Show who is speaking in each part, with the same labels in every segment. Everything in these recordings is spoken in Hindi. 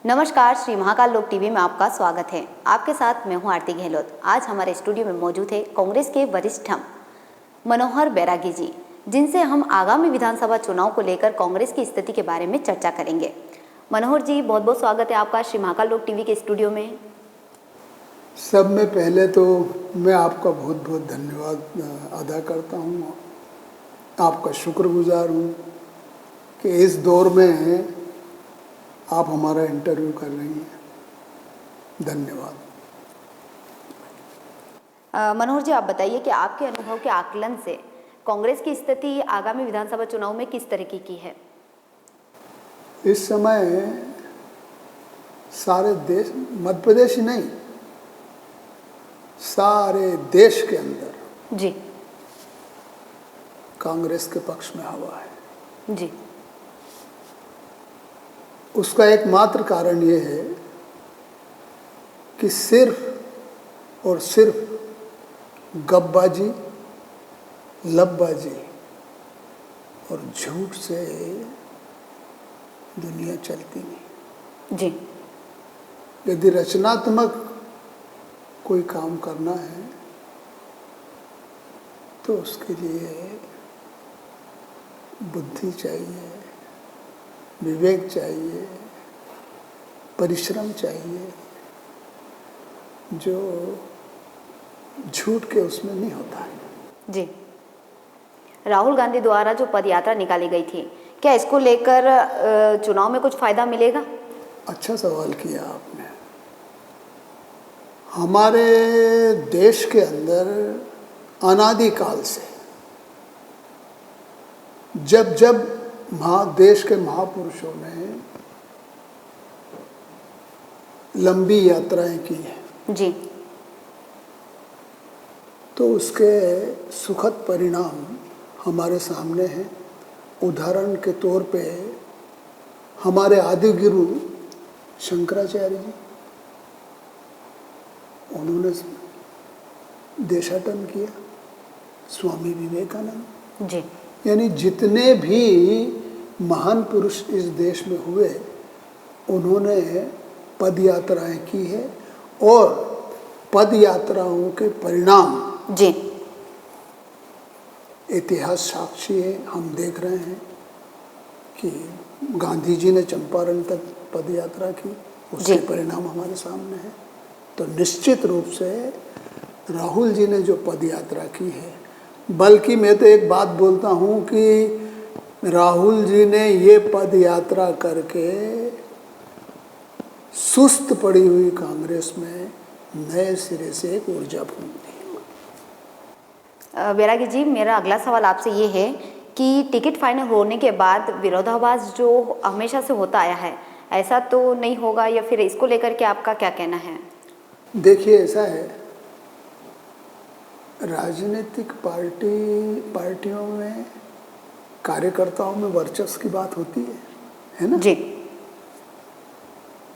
Speaker 1: नमस्कार, श्री महाकाल लोक टीवी में आपका स्वागत है। आपके साथ मैं हूं आरती गहलोत। आज हमारे स्टूडियो में मौजूद है कांग्रेस के वरिष्ठ मनोहर बैरागी जी, जिनसे हम आगामी विधानसभा चुनाव को लेकर कांग्रेस की स्थिति के बारे में चर्चा करेंगे। मनोहर जी, बहुत बहुत स्वागत है आपका श्री महाकाल लोक टीवी के स्टूडियो में।
Speaker 2: सब में पहले तो मैं आपका बहुत बहुत धन्यवाद अदा करता हूँ, आपका शुक्रगुजार हूँ कि इस दौर में आप हमारा इंटरव्यू कर रही हैं। धन्यवाद।
Speaker 1: मनोहर जी, आप बताइए कि आपके अनुभव के आकलन से कांग्रेस की स्थिति आगामी विधानसभा चुनाव में किस तरीके की है?
Speaker 2: इस समय सारे देश, मध्य प्रदेश ही नहीं, सारे देश के अंदर
Speaker 1: जी
Speaker 2: कांग्रेस के पक्ष में हवा है।
Speaker 1: जी
Speaker 2: उसका एकमात्र कारण ये है कि सिर्फ और सिर्फ गपबाजी, लबबाजी और झूठ से दुनिया चलती नहीं।
Speaker 1: जी
Speaker 2: यदि रचनात्मक कोई काम करना है तो उसके लिए बुद्धि चाहिए, विवेक चाहिए, परिश्रम चाहिए, जो झूठ के उसमें नहीं होता है।
Speaker 1: जी राहुल गांधी द्वारा जो पद यात्रा निकाली गई थी, क्या इसको लेकर चुनाव में कुछ फायदा मिलेगा?
Speaker 2: अच्छा सवाल किया आपने। हमारे देश के अंदर अनादिकाल से जब जब देश के महापुरुषों ने लंबी यात्राएं की हैं
Speaker 1: जी
Speaker 2: तो उसके सुखद परिणाम हमारे सामने हैं। उदाहरण के तौर पे हमारे आदि गुरु शंकराचार्य जी, उन्होंने देशाटन किया। स्वामी विवेकानंद
Speaker 1: जी
Speaker 2: यानी जितने भी महान पुरुष इस देश में हुए, उन्होंने पद यात्राएं की है और पद यात्राओं के परिणाम
Speaker 1: जी
Speaker 2: इतिहास साक्षी है। हम देख रहे हैं कि गांधी जी ने चंपारण तक पद यात्रा की, उसके परिणाम हमारे सामने हैं। तो निश्चित रूप से राहुल जी ने जो पद यात्रा की है, बल्कि मैं तो एक बात बोलता हूँ कि राहुल जी ने ये पद यात्रा करके सुस्त पड़ी हुई कांग्रेस में नए सिरे से एक ऊर्जा फूंक दी।
Speaker 1: बैरागी जी, मेरा अगला सवाल आपसे ये है कि टिकट फाइनल होने के बाद विरोधाभास जो हमेशा से होता आया है, ऐसा तो नहीं होगा, या फिर इसको लेकर के आपका क्या कहना है?
Speaker 2: देखिए, ऐसा है, राजनीतिक पार्टियों में कार्यकर्ताओं में वर्चस्व की बात होती है ना?
Speaker 1: जी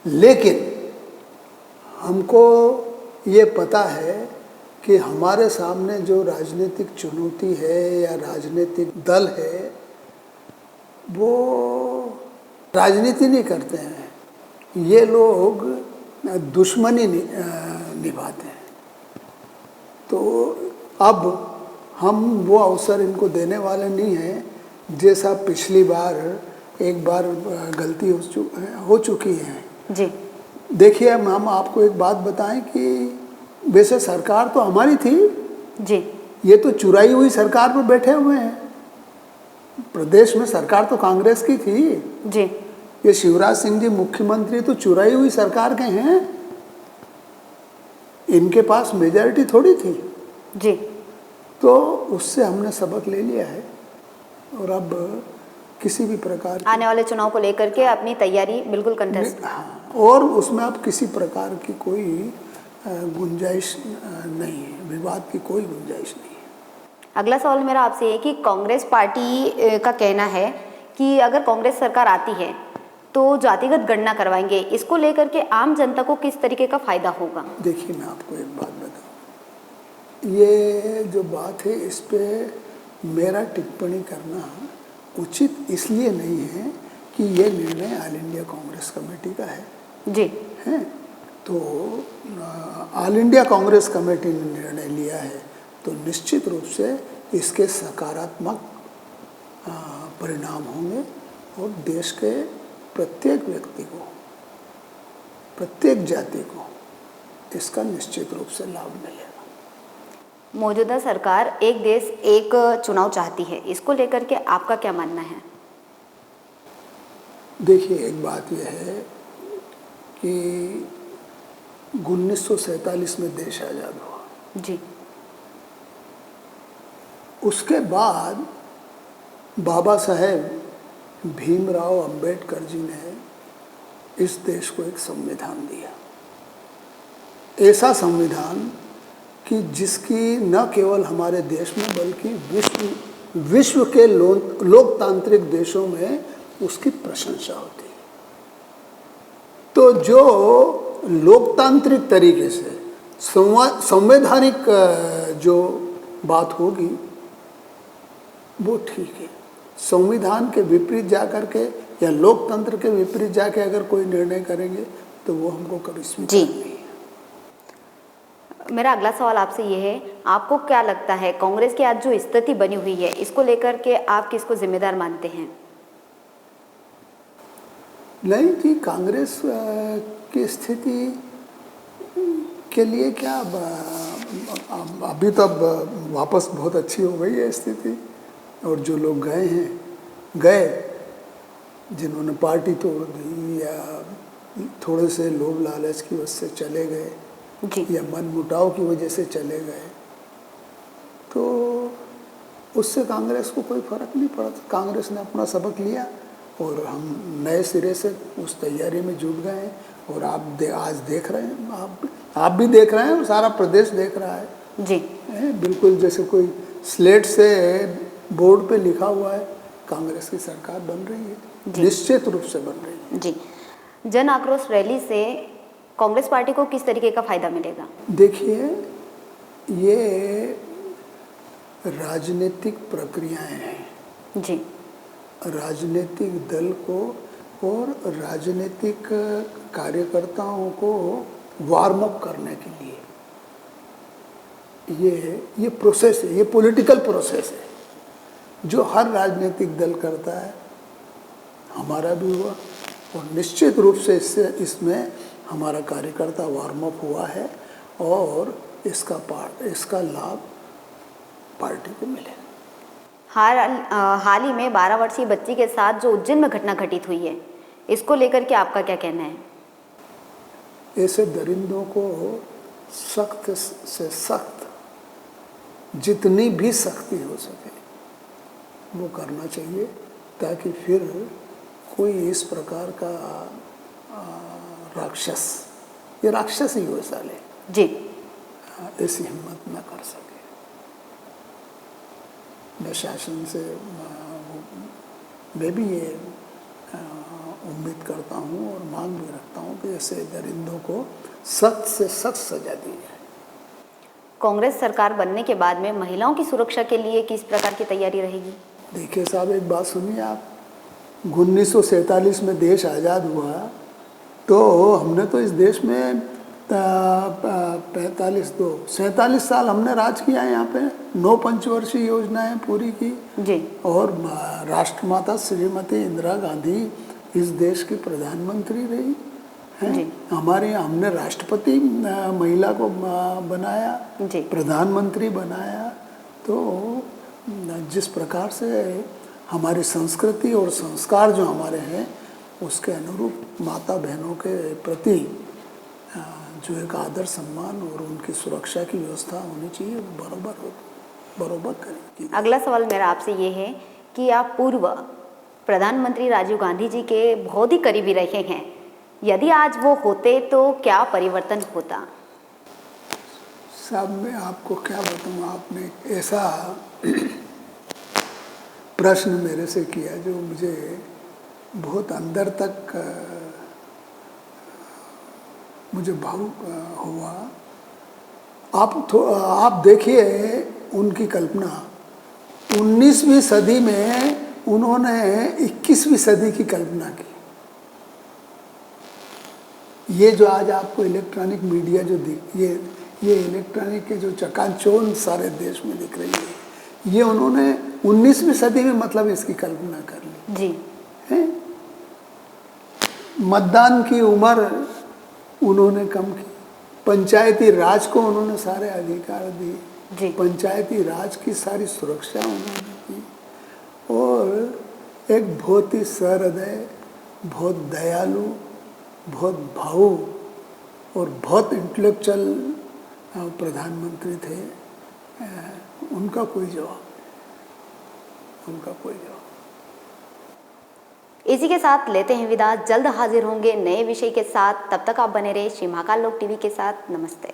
Speaker 2: लेकिन हमको ये पता है कि हमारे सामने जो राजनीतिक चुनौती है या राजनीतिक दल है, वो राजनीति नहीं करते हैं, ये लोग दुश्मनी निभाते हैं। तो अब हम वो अवसर इनको देने वाले नहीं हैं जैसा पिछली बार एक बार गलती हो चुकी है।
Speaker 1: जी
Speaker 2: देखिए, हम आपको एक बात बताएं कि वैसे सरकार तो हमारी थी
Speaker 1: जी,
Speaker 2: ये तो चुराई हुई सरकार पर बैठे हुए हैं। प्रदेश में सरकार तो कांग्रेस की थी
Speaker 1: जी
Speaker 2: ये शिवराज सिंह जी मुख्यमंत्री तो चुराई हुई सरकार के हैं, इनके पास मेजॉरिटी थोड़ी थी।
Speaker 1: जी
Speaker 2: तो उससे हमने सबक ले लिया है और अब किसी भी प्रकार
Speaker 1: आने वाले चुनाव को लेकर के अपनी तैयारी बिल्कुल कंटेस्ट।
Speaker 2: और उसमें अब किसी प्रकार की कोई गुंजाइश नहीं है, विवाद की कोई गुंजाइश नहीं है।
Speaker 1: अगला सवाल मेरा आपसे है कि कांग्रेस पार्टी का कहना है कि अगर कांग्रेस सरकार आती है तो जातिगत गणना करवाएंगे, इसको लेकर के आम जनता को किस तरीके का फायदा होगा?
Speaker 2: देखिए, मैं आपको एक बात बताऊं, ये जो बात है इस पे मेरा टिप्पणी करना उचित इसलिए नहीं है कि ये निर्णय ऑल इंडिया कांग्रेस कमेटी का है।
Speaker 1: जी।
Speaker 2: हैं। तो ऑल इंडिया कांग्रेस कमेटी ने निर्णय लिया है, तो निश्चित रूप से इसके सकारात्मक परिणाम होंगे और देश के प्रत्येक व्यक्ति को, प्रत्येक जाति को इसका निश्चित रूप से लाभ मिलेगा।
Speaker 1: मौजूदा सरकार एक देश एक चुनाव चाहती है, इसको लेकर के आपका क्या मानना है?
Speaker 2: देखिए, एक बात यह है कि 1947 में देश आज़ाद हुआ।
Speaker 1: जी।
Speaker 2: उसके बाद बाबा साहेब भीमराव अंबेडकर जी ने इस देश को एक संविधान दिया, ऐसा संविधान कि जिसकी न केवल हमारे देश में बल्कि विश्व के लोकतांत्रिक देशों में उसकी प्रशंसा होती है। तो जो लोकतांत्रिक तरीके से संवैधानिक जो बात होगी वो ठीक है। संविधान के विपरीत जाकर के या लोकतंत्र के विपरीत जाके अगर कोई निर्णय करेंगे तो वो हमको कभी स्वीकार नहीं है।
Speaker 1: मेरा अगला सवाल आपसे ये है, आपको क्या लगता है कांग्रेस की आज जो स्थिति बनी हुई है, इसको लेकर के आप किसको जिम्मेदार मानते हैं?
Speaker 2: नहीं थी कांग्रेस की स्थिति के लिए क्या, अभी तो वापस बहुत अच्छी हो गई है स्थिति। और जो लोग गए हैं, जिन्होंने पार्टी तोड़ दी या थोड़े से लोभ लालच की वजह से चले गए या मन मुटाव की वजह से चले गए, तो उससे कांग्रेस को कोई फर्क नहीं पड़ा। कांग्रेस ने अपना सबक लिया और हम नए सिरे से उस तैयारी में जुट गए हैं। और आज देख रहे हैं, आप भी देख रहे हैं और सारा प्रदेश देख रहा है
Speaker 1: जी।
Speaker 2: बिल्कुल जैसे कोई स्लेट से बोर्ड पे लिखा हुआ है, कांग्रेस की सरकार बन रही है, निश्चित रूप से बन रही है।
Speaker 1: जी। जन आक्रोश रैली से कांग्रेस पार्टी को किस तरीके का फायदा मिलेगा?
Speaker 2: देखिए, ये राजनीतिक प्रक्रियाएं हैं
Speaker 1: जी। राजनीतिक
Speaker 2: दल को और राजनीतिक कार्यकर्ताओं को वार्म अप करने के लिए ये प्रोसेस है, ये पॉलिटिकल प्रोसेस है जो हर राजनीतिक दल करता है। हमारा भी हुआ और निश्चित रूप से इसमें हमारा कार्यकर्ता वार्म अप हुआ है और इसका लाभ पार्टी को मिलेगा।
Speaker 1: हाल ही में 12 वर्षीय बच्ची के साथ जो उज्जैन में घटना घटित हुई है, इसको लेकर के आपका क्या कहना है?
Speaker 2: ऐसे दरिंदों को सख्त से सख्त, जितनी भी सख्ती हो सके वो करना चाहिए, ताकि फिर कोई इस प्रकार का राक्षस, ये राक्षस ही हो साले
Speaker 1: जी,
Speaker 2: ऐसी हिम्मत न कर सके। मैं शासन से मैं भी ये उम्मीद करता हूँ और मांग भी रखता हूँ कि ऐसे दरिंदों को सख्त से सख्त सजा दी जाए।
Speaker 1: कांग्रेस सरकार बनने के बाद में महिलाओं की सुरक्षा के लिए किस प्रकार की तैयारी रहेगी? देखिए
Speaker 2: साहब, एक बात सुनिए आप, 1947 में देश आज़ाद हुआ तो हमने तो इस देश में 47 साल हमने राज किया है। यहाँ पे 9 पंचवर्षीय योजनाएं पूरी की
Speaker 1: जी। और
Speaker 2: राष्ट्रमाता श्रीमती इंदिरा गांधी इस देश की प्रधानमंत्री रही हैं। हमने राष्ट्रपति महिला को बनाया, प्रधानमंत्री बनाया। तो जिस प्रकार से हमारी संस्कृति और संस्कार जो हमारे हैं उसके अनुरूप माता बहनों के प्रति जो एक आदर सम्मान और उनकी सुरक्षा की व्यवस्था होनी चाहिए, वो बरोबर करें। अगला सवाल मेरा आपसे ये है कि आप पूर्व प्रधानमंत्री राजीव गांधी जी के बहुत ही करीबी रहे हैं, यदि आज वो होते तो क्या परिवर्तन होता? साहब, मैं आपको क्या बताऊँ, आपने ऐसा प्रश्न मेरे से किया जो मुझे बहुत अंदर तक मुझे भावुक हुआ। आप देखिए उनकी कल्पना, 19वीं सदी में उन्होंने 21वीं सदी की कल्पना की। ये जो आज आपको इलेक्ट्रॉनिक मीडिया जो ये इलेक्ट्रॉनिक के जो चकाचौंध सारे देश में दिख रही है, ये उन्होंने 19वीं सदी में मतलब इसकी कल्पना कर ली
Speaker 1: जी।
Speaker 2: है। मतदान की उम्र उन्होंने कम की, पंचायती राज को उन्होंने सारे अधिकार दिए
Speaker 1: जी।
Speaker 2: पंचायती राज की सारी सुरक्षा उन्होंने की, और एक बहुत ही सहृदय, बहुत दयालु, बहुत भावुक और बहुत इंटेलेक्चुअल प्रधानमंत्री थे। उनका कोई जवाब नहीं, उनका कोई जवाब।
Speaker 1: इसी के साथ लेते हैं विदा। जल्द हाजिर होंगे नए विषय के साथ। तब तक आप बने रहे श्री महाकाल लोक टीवी के साथ। नमस्ते।